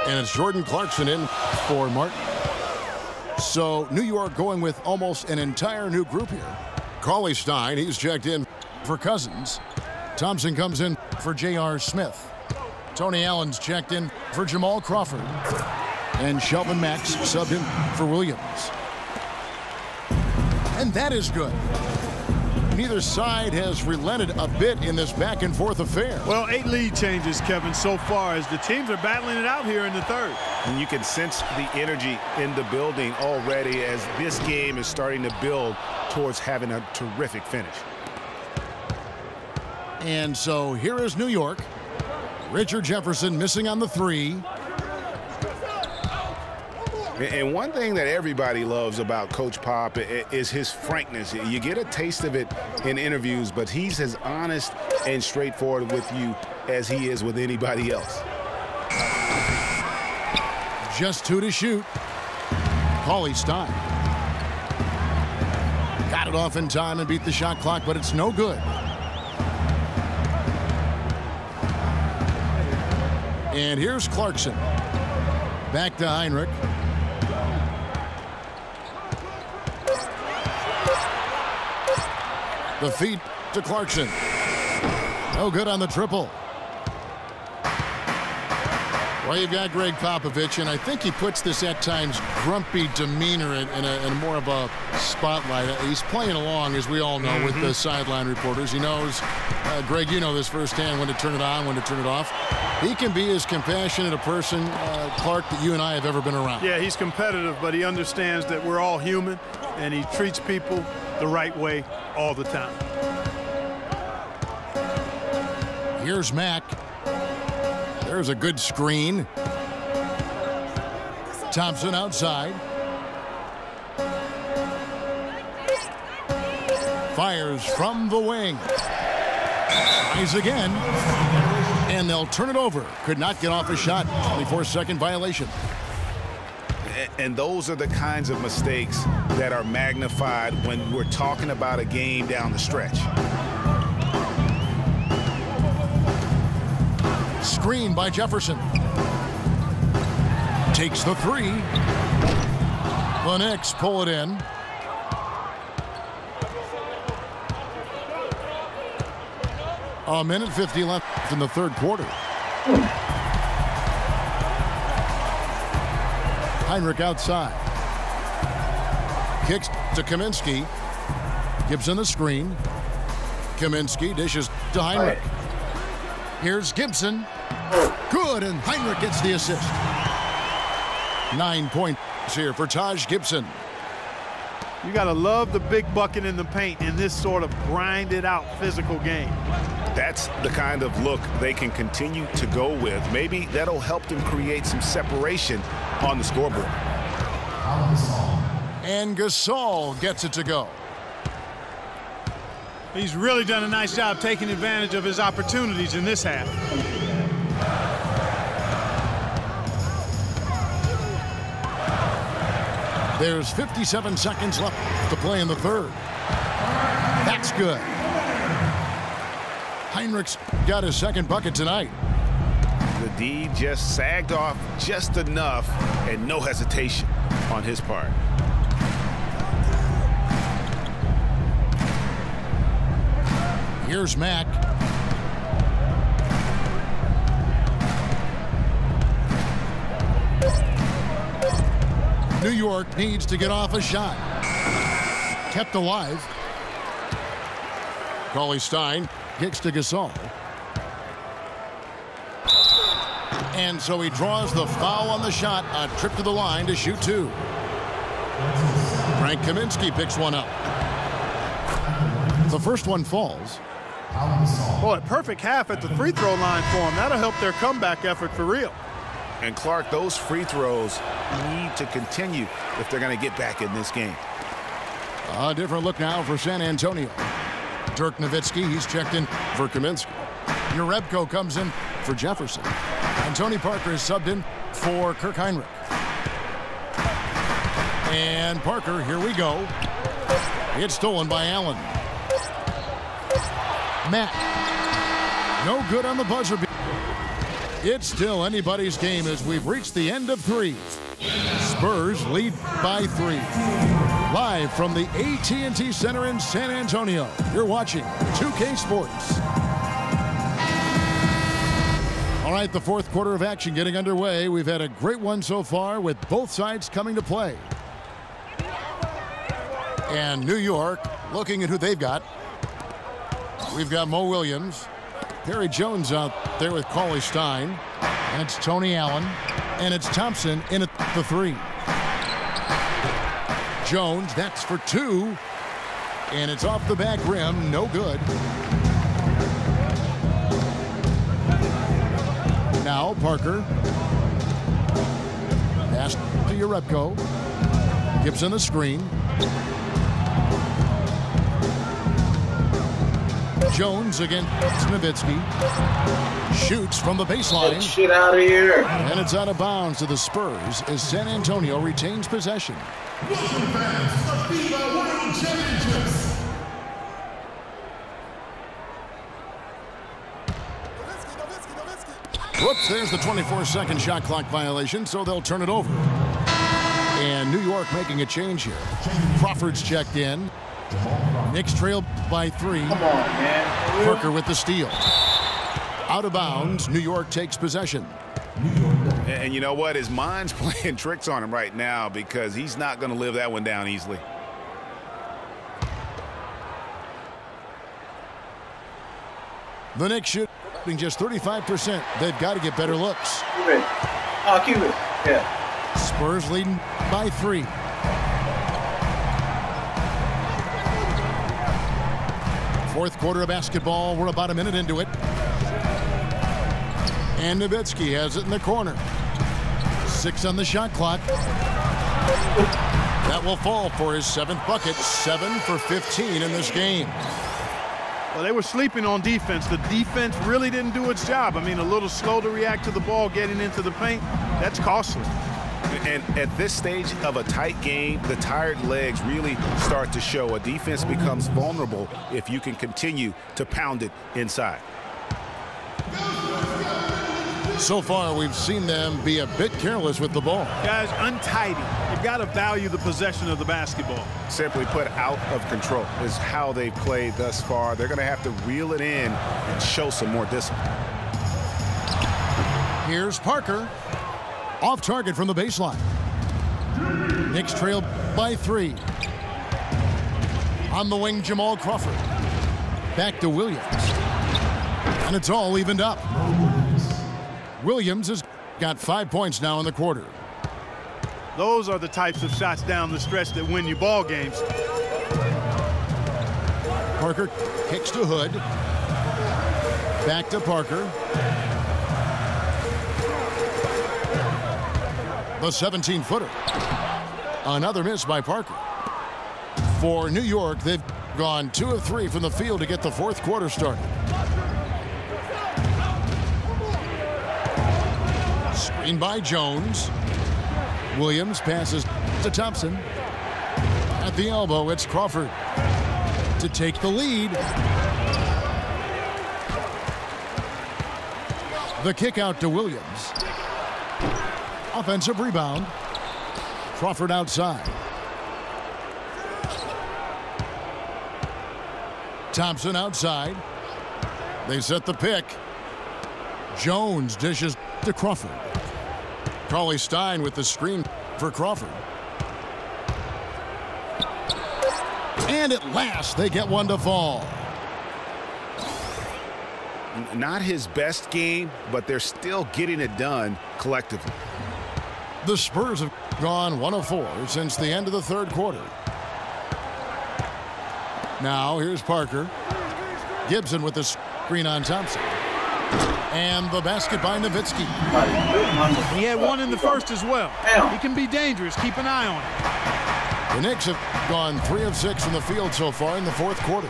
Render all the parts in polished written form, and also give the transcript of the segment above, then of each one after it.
And it's Jordan Clarkson in for Martin. So New York going with almost an entire new group here. Cauley-Stein, he's checked in for Cousins. Thompson comes in for J.R. Smith. Tony Allen's checked in for Jamal Crawford. And Shelvin Max subbed in for Williams. And that is good. Neither side has relented a bit in this back-and-forth affair. Well, 8 lead changes, Kevin, so far as the teams are battling it out here in the third. And you can sense the energy in the building already as this game is starting to build towards having a terrific finish. And so here is New York. Richard Jefferson missing on the 3. And one thing that everybody loves about Coach Pop is his frankness. You get a taste of it in interviews, but he's as honest and straightforward with you as he is with anybody else. Just 2 to shoot. Cauley-Stein got it off in time and beat the shot clock, but it's no good. And here's Clarkson. Back to Heinrich. The feed to Clarkson. No good on the triple. Well, you've got Greg Popovich, and I think he puts this at times grumpy demeanor in more of a spotlight. He's playing along, as we all know, with the sideline reporters. He knows, Greg, you know this firsthand, when to turn it on, when to turn it off. He can be as compassionate a person, Clark, that you and I have ever been around. Yeah, he's competitive, but he understands that we're all human, and he treats people the right way all the time. Here's Mack. There's a good screen. Thompson outside. Fires from the wing. Tries again. And they'll turn it over. Could not get off a shot. 24-second violation. And those are the kinds of mistakes that are magnified when we're talking about a game down the stretch. Screen by Jefferson. Takes the 3. The Knicks pull it in. A minute 50 left in the third quarter. Heinrich outside. Kicks to Kaminsky. Gibson the screen. Kaminsky dishes to Heinrich. Here's Gibson. Good, and Heinrich gets the assist. 9 points here for Taj Gibson. You got to love the big bucket in the paint in this sort of grinded-out physical game. That's the kind of look they can continue to go with. Maybe that'll help them create some separation on the scoreboard. And Gasol gets it to go. He's really done a nice job taking advantage of his opportunities in this half. There's 57 seconds left to play in the third. That's good. Heinrich's got his second bucket tonight. The D just sagged off just enough, and no hesitation on his part. Here's Mack. New York needs to get off a shot. Kept alive. Cauley-Stein kicks to Gasol. And so he draws the foul on the shot. A trip to the line to shoot 2. Frank Kaminsky picks one up. The first one falls. Boy, perfect half at the free throw line for him. That'll help their comeback effort for real. And Clark, those free throws need to continue if they're going to get back in this game. A different look now for San Antonio. Dirk Nowitzki, he's checked in for Kaminsky. Jerebko comes in for Jefferson. And Tony Parker is subbed in for Kirk Heinrich. And Parker, here we go. It's stolen by Allen. Matt. No good on the buzzer beater. It's still anybody's game as we've reached the end of 3. Spurs lead by 3. Live from the AT&T Center in San Antonio, you're watching 2K Sports. All right, the fourth quarter of action getting underway. We've had a great one so far with both sides coming to play. And New York looking at who they've got. We've got Mo Williams. Perry Jones out there with Cauley Stein. And it's Tony Allen. And it's Thompson in at the 3. Jones, that's for 2. And it's off the back rim. No good. Now Parker. Pass to Jerebko. Gibson the screen. Jones against Nowitzki. Shoots from the baseline. Get shit out of here. And it's out of bounds to the Spurs as San Antonio retains possession. Whoops, there's the 24-second shot clock violation, so they'll turn it over. And New York making a change here. Crawford's checked in. Knicks trail by 3. Come on, man. Parker with the steal. Out of bounds, New York takes possession. And you know what? His mind's playing tricks on him right now because he's not going to live that one down easily. The Knicks shooting just 35%. They've got to get better looks. Keep it. Oh, keep it. Yeah. Spurs leading by 3. Fourth quarter of basketball. We're about a minute into it. And Nowitzki has it in the corner. 6 on the shot clock. That will fall for his 7th bucket. 7 for 15 in this game. Well, they were sleeping on defense. The defense really didn't do its job. I mean, a little slow to react to the ball getting into the paint. That's costly. And at this stage of a tight game, the tired legs really start to show. A defense becomes vulnerable if you can continue to pound it inside. So far, we've seen them be a bit careless with the ball. Guys, untidy. You've got to value the possession of the basketball. Simply put, out of control is how they played thus far. They're going to have to reel it in and show some more discipline. Here's Parker. Off target from the baseline. Knicks trail by 3. On the wing, Jamal Crawford. Back to Williams. And it's all evened up. Williams has got 5 points now in the quarter. Those are the types of shots down the stretch that win you ball games. Parker kicks to Hood. Back to Parker. The 17-footer. Another miss by Parker. For New York, they've gone 2 of 3 from the field to get the fourth quarter started. Screen by Jones. Williams passes to Thompson. At the elbow, it's Crawford to take the lead. The kick out to Williams. Offensive rebound. Crawford outside. Thompson outside. They set the pick. Jones dishes to Crawford. Cauley Stein with the screen for Crawford. And at last, they get one to fall. Not his best game, but they're still getting it done collectively. The Spurs have gone 1 of 4 since the end of the third quarter. Now here's Parker. Gibson with the screen on Thompson. And the basket by Nowitzki. He had one in the first as well. He can be dangerous. Keep an eye on him. The Knicks have gone 3 of 6 from the field so far in the fourth quarter.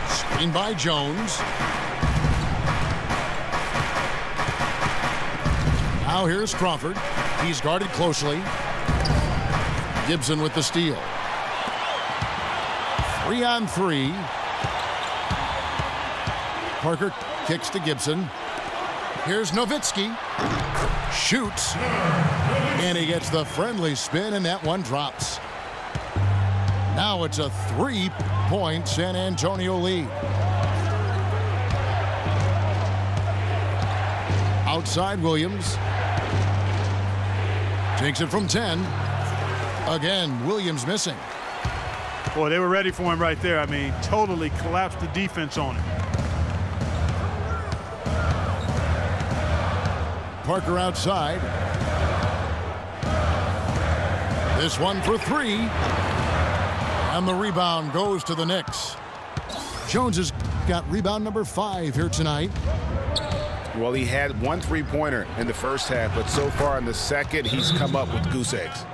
Screen by Jones. Now here's Crawford. He's guarded closely. Gibson with the steal. 3 on 3. Parker kicks to Gibson. Here's Nowitzki. Shoots. And he gets the friendly spin, and that one drops. Now it's a 3-point San Antonio lead. Outside Williams. Takes it from 10. Again, Williams missing. Boy, they were ready for him right there. I mean, totally collapsed the defense on him. Parker outside. This one for 3. And the rebound goes to the Knicks. Jones has got rebound number 5 here tonight. Well, he had 1 3-pointer in the first half, but so far in the second, he's come up with goose eggs.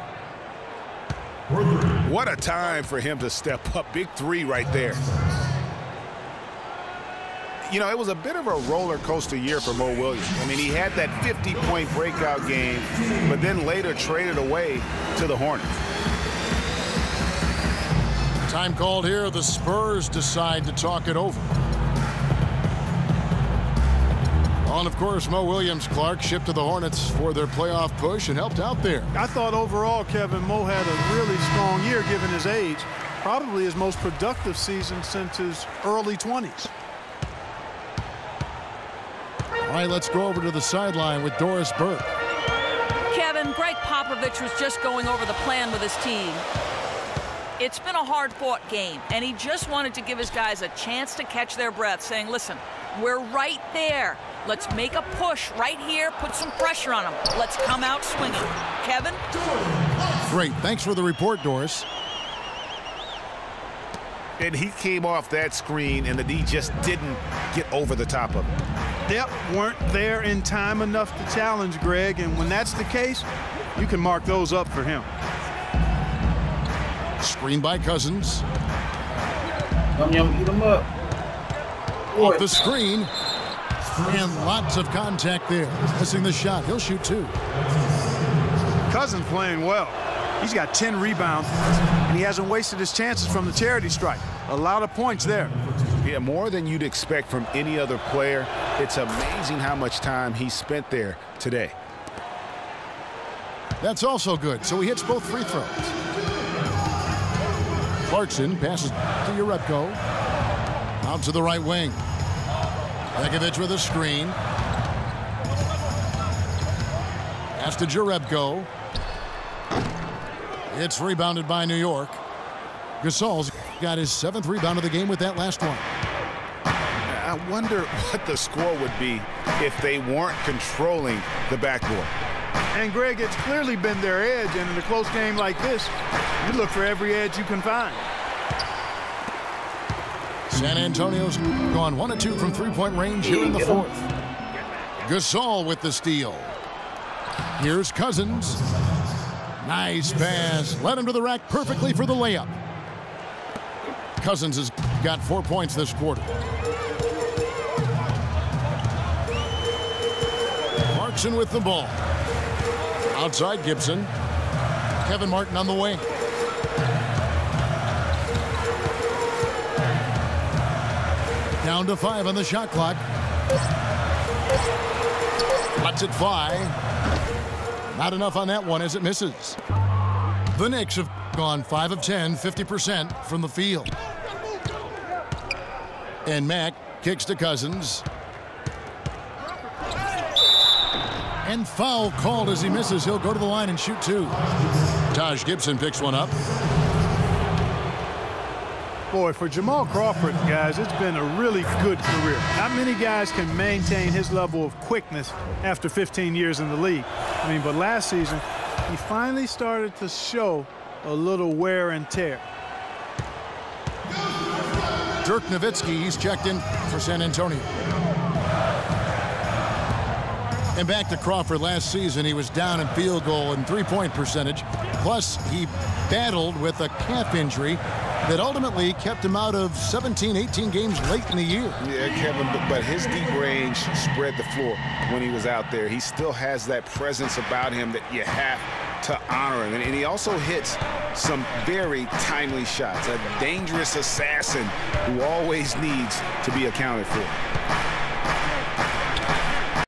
What a time for him to step up. Big 3 right there. You know, it was a bit of a roller coaster year for Mo Williams. I mean, he had that 50-point breakout game, but then later traded away to the Hornets. Time called here. The Spurs decide to talk it over. And of course, Mo Williams, Clark, shipped to the Hornets for their playoff push and helped out there. I thought overall, Kevin, Mo had a really strong year given his age. Probably his most productive season since his early 20s. All right, let's go over to the sideline with Doris Burke. Kevin, Greg Popovich was just going over the plan with his team. It's been a hard-fought game, and he just wanted to give his guys a chance to catch their breath, saying, listen, we're right there. Let's make a push right here, put some pressure on them. Let's come out swinging. Kevin? Great. Thanks for the report, Doris. And he came off that screen, and the D just didn't get over the top of it. Yep, weren't there in time enough to challenge Greg, and when that's the case, you can mark those up for him. Screen by Cousins. Eat him up. Off the screen. And lots of contact there. Missing the shot. He'll shoot 2. Cousins playing well. He's got 10 rebounds, and he hasn't wasted his chances from the charity stripe. A lot of points there. Yeah, more than you'd expect from any other player. It's amazing how much time he spent there today. That's also good. So he hits both free throws. Clarkson passes to Jerebko. Out to the right wing. Begovic with a screen. Pass to Jerebko. It's rebounded by New York. Gasol's got his 7th rebound of the game with that last one. I wonder what the score would be if they weren't controlling the backboard. And, Greg, it's clearly been their edge, and in a close game like this, you look for every edge you can find. San Antonio's gone 1 of 2 from 3-point range here in the 4th. Gasol with the steal. Here's Cousins. Nice pass. Led him to the rack perfectly for the layup. Cousins has got 4 points this quarter. Clarkson with the ball. Outside Gibson. Kevin Martin on the wing. Down to 5 on the shot clock. Lets it fly. Not enough on that one as it misses. The Knicks have gone 5 of 10, 50% from the field. And Mack kicks to Cousins. And foul called as he misses. He'll go to the line and shoot 2. Taj Gibson picks one up. Boy, for Jamal Crawford, guys, it's been a really good career. Not many guys can maintain his level of quickness after 15 years in the league. I mean, but last season, he finally started to show a little wear and tear. Dirk Nowitzki, he's checked in for San Antonio. And back to Crawford last season, he was down in field goal and 3-point percentage. Plus, he battled with a calf injury that ultimately kept him out of 17, 18 games late in the year. Yeah, Kevin, but his deep range spread the floor when he was out there. He still has that presence about him that you have to honor him. And he also hits some very timely shots. A dangerous assassin who always needs to be accounted for.